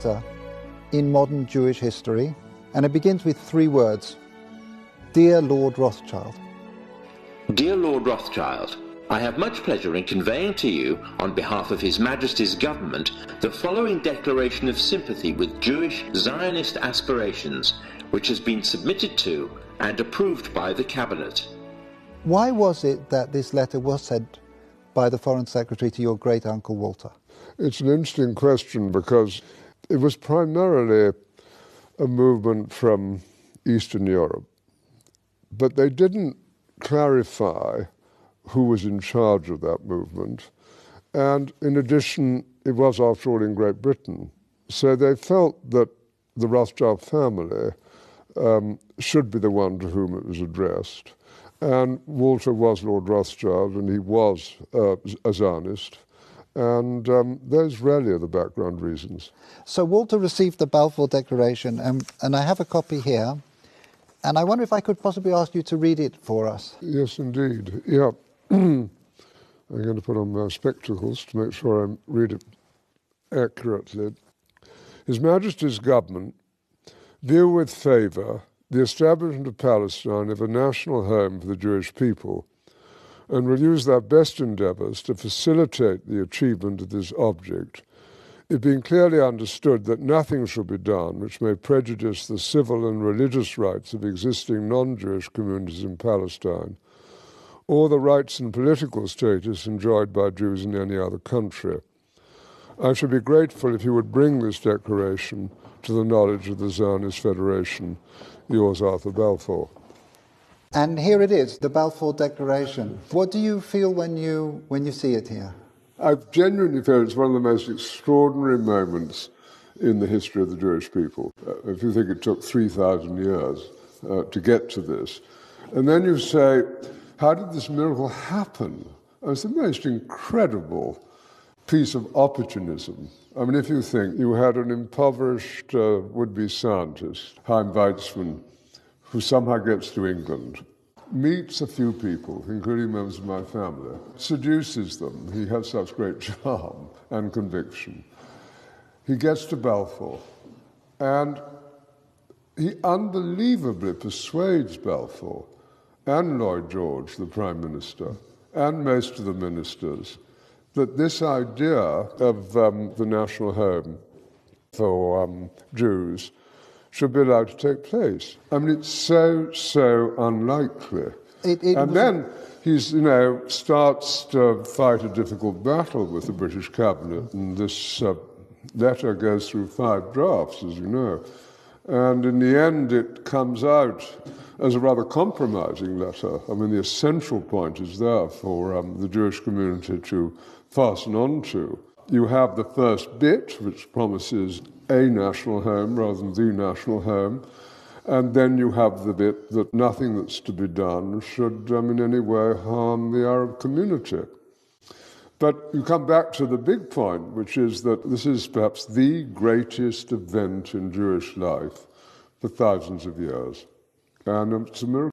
letter in modern Jewish history, and it begins with 3 words: Dear Lord Rothschild. Dear Lord Rothschild, I have much pleasure in conveying to you, on behalf of His Majesty's government, the following declaration of sympathy with Jewish Zionist aspirations, which has been submitted to and approved by the Cabinet. Why was it that this letter was sent by the Foreign Secretary to your great-uncle Walter? It's an interesting question because it was primarily a movement from Eastern Europe, but they didn't clarify who was in charge of that movement. And in addition, it was, after all, in Great Britain. So they felt that the Rothschild family should be the one to whom it was addressed. And Walter was Lord Rothschild, and he was a Zionist. And those really are the background reasons. So Walter received the Balfour Declaration, and I have a copy here. And I wonder if I could possibly ask you to read it for us. Yes, indeed. Yeah. I'm going to put on my spectacles to make sure I read it accurately. His Majesty's government view with favour the establishment of Palestine as a national home for the Jewish people, and will use their best endeavours to facilitate the achievement of this object, it being clearly understood that nothing shall be done which may prejudice the civil and religious rights of existing non-Jewish communities in Palestine, or the rights and political status enjoyed by Jews in any other country. I should be grateful if you would bring this declaration to the knowledge of the Zionist Federation. Yours, Arthur Balfour. And here it is, the Balfour Declaration. What do you feel when you see it here? I genuinely feel it's one of the most extraordinary moments in the history of the Jewish people. If you think it took 3,000 years to get to this, and then you say, how did this miracle happen? It's the most incredible piece of opportunism. I mean, if you think you had an impoverished would-be scientist, Chaim Weizmann, who somehow gets to England, meets a few people, including members of my family, seduces them. He has such great charm and conviction. He gets to Balfour, and he unbelievably persuades Balfour and Lloyd George, the Prime Minister, and most of the ministers, that this idea of the national home for Jews should be allowed to take place. I mean, it's so unlikely. And then he starts to fight a difficult battle with the British cabinet, and this letter goes through 5 drafts, as you know. And in the end, it comes out as a rather compromising letter. I mean, the essential point is there for the Jewish community to fasten on to. You have the first bit, which promises a national home rather than the national home, and then you have the bit that nothing that's to be done should in any way harm the Arab community. But you come back to the big point, which is that this is perhaps the greatest event in Jewish life for thousands of years. And it's a miracle.